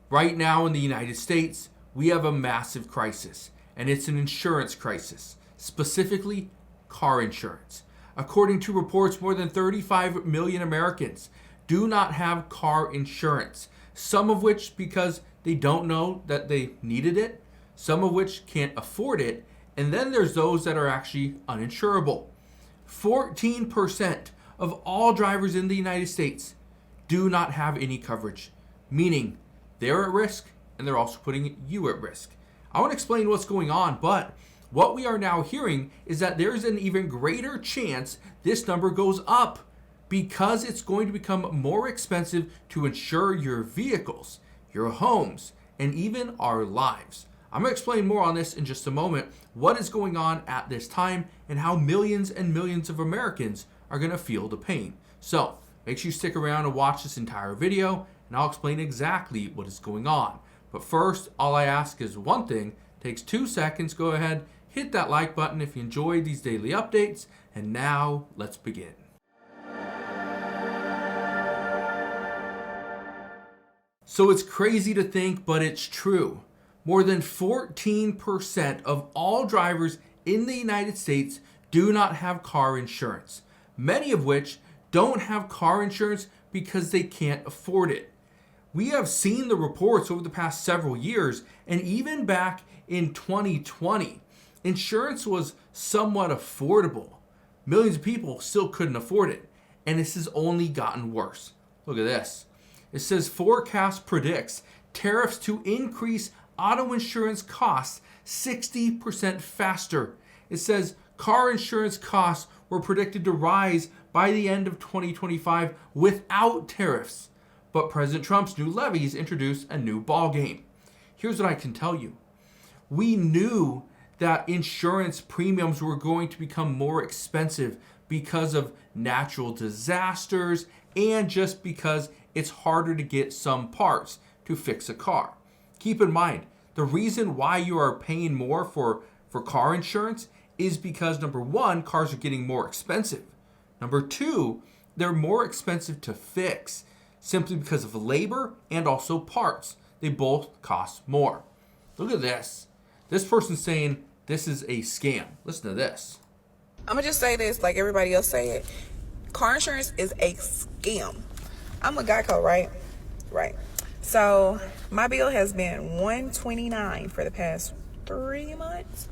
Right now in the United States, we have a massive crisis, and it's an insurance crisis, specifically car insurance. According to reports, more than 35 million Americans do not have car insurance, some of which because they don't know that they needed it, some of which can't afford it, and then there's those that are actually uninsurable. 14% of all drivers in the United States do not have any coverage, meaning they're at risk and they're also putting you at risk. I want to explain what's going on, but what we are now hearing is that there's an even greater chance this number goes up because it's going to become more expensive to insure your vehicles, your homes, and even our lives. I'm going to explain more on this in just a moment, what is going on at this time and how millions and millions of Americans are going to feel the pain. So make sure you stick around and watch this entire video and I'll explain exactly what is going on. But first, all I ask is one thing. It takes 2 seconds. Go ahead, hit that like button if you enjoy these daily updates. And now let's begin. So it's crazy to think, but it's true. More than 14% of all drivers in the United States do not have car insurance, many of which don't have car insurance because they can't afford it. We have seen the reports over the past several years, and even back in 2020, insurance was somewhat affordable. Millions of people still couldn't afford it, and this has only gotten worse. Look at this. It says forecast predicts tariffs to increase auto insurance costs 60% faster. It says car insurance costs were predicted to rise by the end of 2025 without tariffs. But President Trump's new levies introduced a new ballgame. Here's what I can tell you. We knew that insurance premiums were going to become more expensive because of natural disasters and just because it's harder to get some parts to fix a car. Keep in mind, the reason why you are paying more for car insurance is because number one, cars are getting more expensive. Number two, they're more expensive to fix simply because of labor and also parts. They both cost more. Look at this. This person's saying this is a scam. Listen to this. I'm going to just say this like everybody else say it. Car insurance is a scam. I'm with Geico, right? Right. So my bill has been $129 for the past 3 months.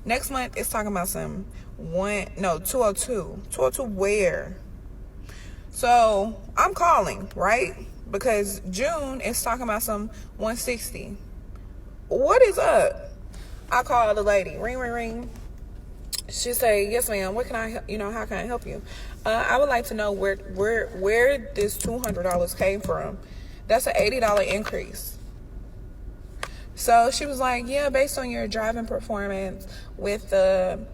Next month it's talking about some 202. 202 where? So I'm calling, right? Because June is talking about some 160. What is up? I call the lady. Ring, ring, ring. She say, yes, ma'am. What can I, how can I help you? I would like to know where this $200 came from. That's an $80 increase. So she was like, yeah, based on your driving performance with the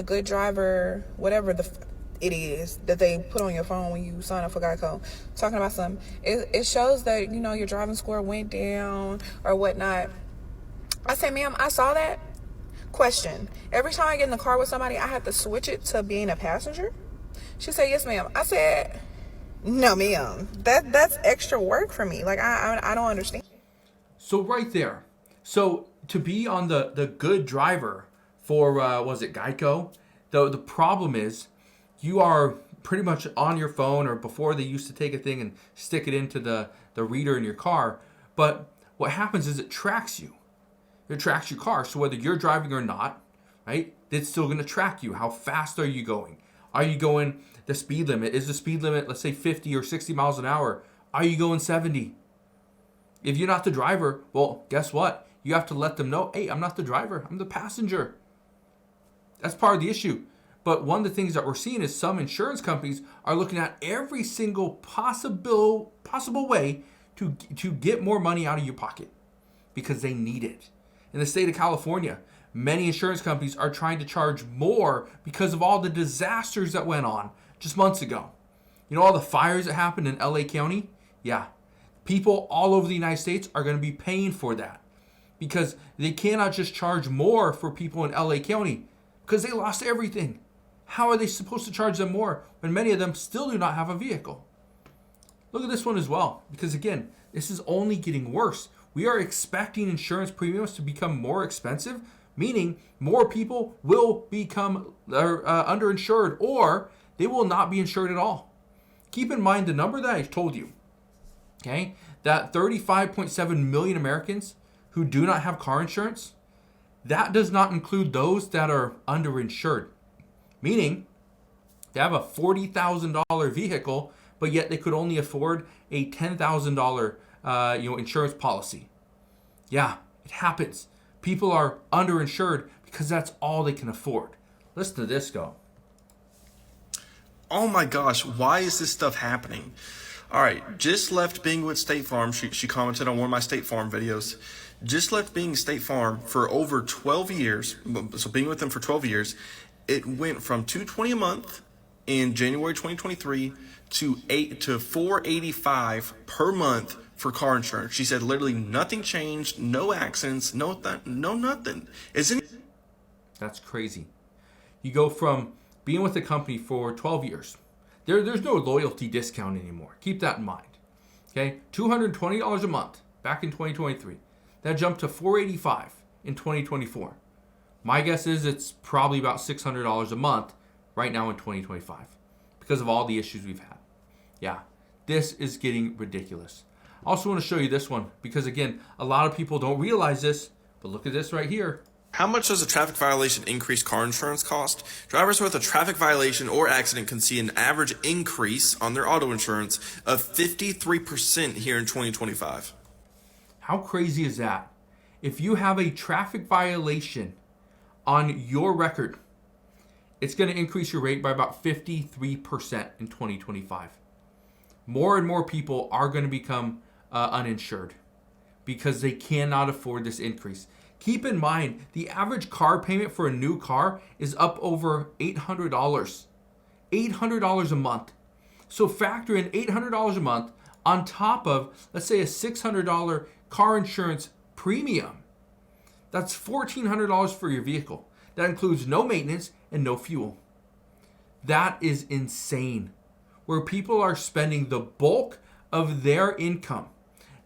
good driver, whatever it is that they put on your phone when you sign up for Geico, talking about something. It shows that, your driving score went down or whatnot. I said, ma'am, I saw that. Question. Every time I get in the car with somebody, I have to switch it to being a passenger? She said, yes, ma'am. I said, no, ma'am. That's extra work for me. Like, I don't understand. So right there. So to be on the good driver for, was it Geico? The problem is you are pretty much on your phone, or before they used to take a thing and stick it into the reader in your car. But what happens is it tracks you. It tracks your car. So whether you're driving or not, right, it's still going to track you. How fast are you going? Are you going the speed limit? Is the speed limit, let's say 50 or 60 miles an hour? Are you going 70? If you're not the driver, well, guess what? You have to let them know, hey, I'm not the driver. I'm the passenger. That's part of the issue. But one of the things that we're seeing is some insurance companies are looking at every single possible way to get more money out of your pocket because they need it. In the state of California, many insurance companies are trying to charge more because of all the disasters that went on just months ago. All the fires that happened in LA County? Yeah. People all over the United States are going to be paying for that because they cannot just charge more for people in LA County because they lost everything. How are they supposed to charge them more when many of them still do not have a vehicle? Look at this one as well, because again, this is only getting worse. we are expecting insurance premiums to become more expensive, meaning more people will become underinsured or they will not be insured at all. Keep in mind the number that I told you, okay? That 35.7 million Americans who do not have car insurance, that does not include those that are underinsured. Meaning, they have a $40,000 vehicle, but yet they could only afford a $10,000 insurance policy. Yeah, it happens. People are underinsured because that's all they can afford. Listen to this go. Oh my gosh, why is this stuff happening? All right, just left being with State Farm. She commented on one of my State Farm videos. Just left being State Farm for over 12 years. So being with them for 12 years, it went from $220 a month in January 2023 to $485 per month for car insurance. She said literally nothing changed, no accidents, no nothing. Isn't it? That's crazy. You go from being with the company for 12 years. There's no loyalty discount anymore. Keep that in mind. Okay, $220 a month back in 2023. That jumped to $485 in 2024. My guess is it's probably about $600 a month right now in 2025 because of all the issues we've had. Yeah, this is getting ridiculous. I also want to show you this one because, again, a lot of people don't realize this, but look at this right here. How much does a traffic violation increase car insurance cost? Drivers with a traffic violation or accident can see an average increase on their auto insurance of 53% here in 2025. How crazy is that? If you have a traffic violation on your record, it's going to increase your rate by about 53% in 2025. More and more people are going to become uninsured because they cannot afford this increase. Keep in mind, the average car payment for a new car is up over $800. $800 a month. So factor in $800 a month on top of, let's say, a $600 car insurance premium. That's $1,400 for your vehicle. That includes no maintenance and no fuel. That is insane. Where people are spending the bulk of their income,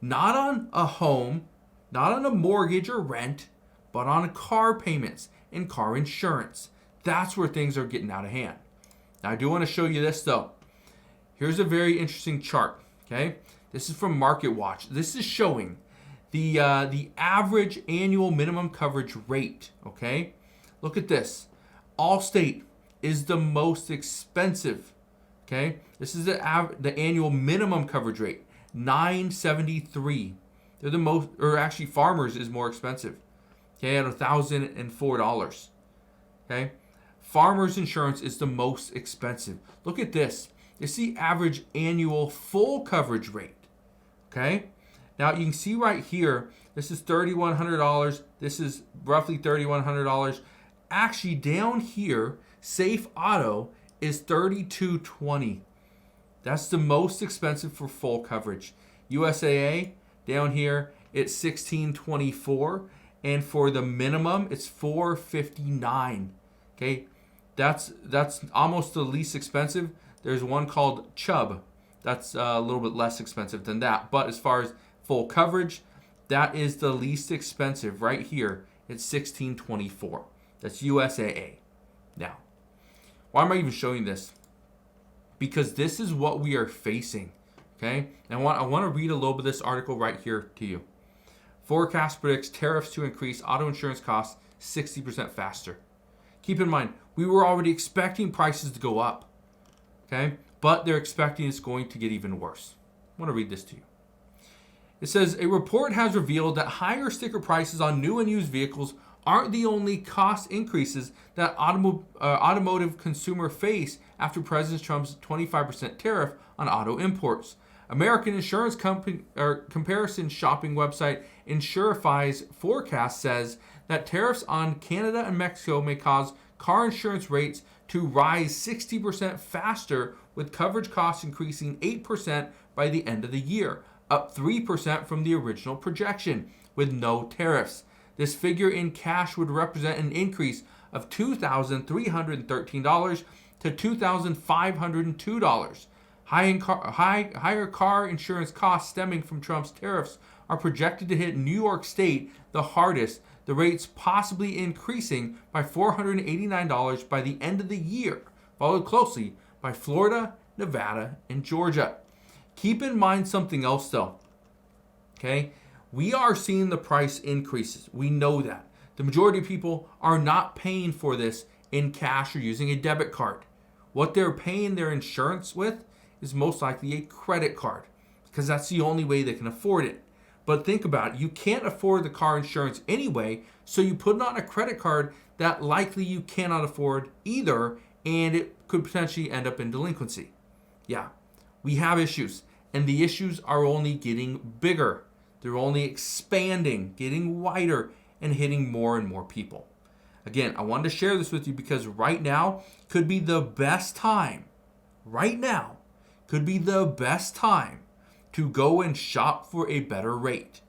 not on a home, not on a mortgage or rent, but on car payments and car insurance. That's where things are getting out of hand. Now, I do want to show you this, though. Here's a very interesting chart, okay? This is from Market Watch. This is showing the average annual minimum coverage rate, okay? Look at this. Allstate is the most expensive, okay? This is the annual minimum coverage rate, $973. They're the most, or actually Farmers is more expensive, okay, at $1,004, okay? Farmers insurance is the most expensive. Look at this. It's the average annual full coverage rate, okay? Now you can see right here, this is $3,100. This is roughly $3,100. Actually down here, Safe Auto is $3,220. That's the most expensive for full coverage. USAA, down here, it's $1,624, and for the minimum, it's $459. Okay, that's almost the least expensive. There's one called Chubb, that's a little bit less expensive than that. But as far as full coverage, that is the least expensive right here. It's $1,624. That's USAA. Now, why am I even showing this? Because this is what we are facing. Okay, and I want to read a little bit of this article right here to you. Forecast predicts tariffs to increase auto insurance costs 60% faster. Keep in mind, we were already expecting prices to go up. Okay, but they're expecting it's going to get even worse. I want to read this to you. It says, a report has revealed that higher sticker prices on new and used vehicles aren't the only cost increases that automotive consumer face after President Trump's 25% tariff on auto imports. American insurance company comparison shopping website Insurify's forecast says that tariffs on Canada and Mexico may cause car insurance rates to rise 60% faster, with coverage costs increasing 8% by the end of the year, up 3% from the original projection, with no tariffs. This figure in cash would represent an increase of $2,313 to $2,502. Higher car insurance costs stemming from Trump's tariffs are projected to hit New York State the hardest, the rates possibly increasing by $489 by the end of the year, followed closely by Florida, Nevada, and Georgia. Keep in mind something else though, okay? We are seeing the price increases. We know that. The majority of people are not paying for this in cash or using a debit card. What they're paying their insurance with is most likely a credit card because that's the only way they can afford it. But think about it. You can't afford the car insurance anyway, so you put it on a credit card that likely you cannot afford either, and it could potentially end up in delinquency. Yeah, we have issues, and the issues are only getting bigger. They're only expanding, getting wider, and hitting more and more people. Again, I wanted to share this with you because right now could be the best time. Right now could be the best time to go and shop for a better rate.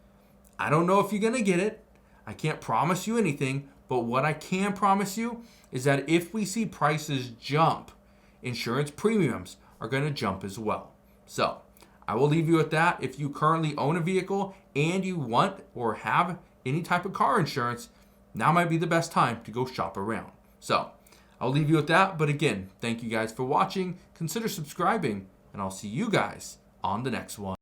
I don't know if you're going to get it. I can't promise you anything, but what I can promise you is that if we see prices jump, insurance premiums are going to jump as well. So I will leave you with that. If you currently own a vehicle and you want or have any type of car insurance, now might be the best time to go shop around. So I'll leave you with that. But again, thank you guys for watching. Consider subscribing, and I'll see you guys on the next one.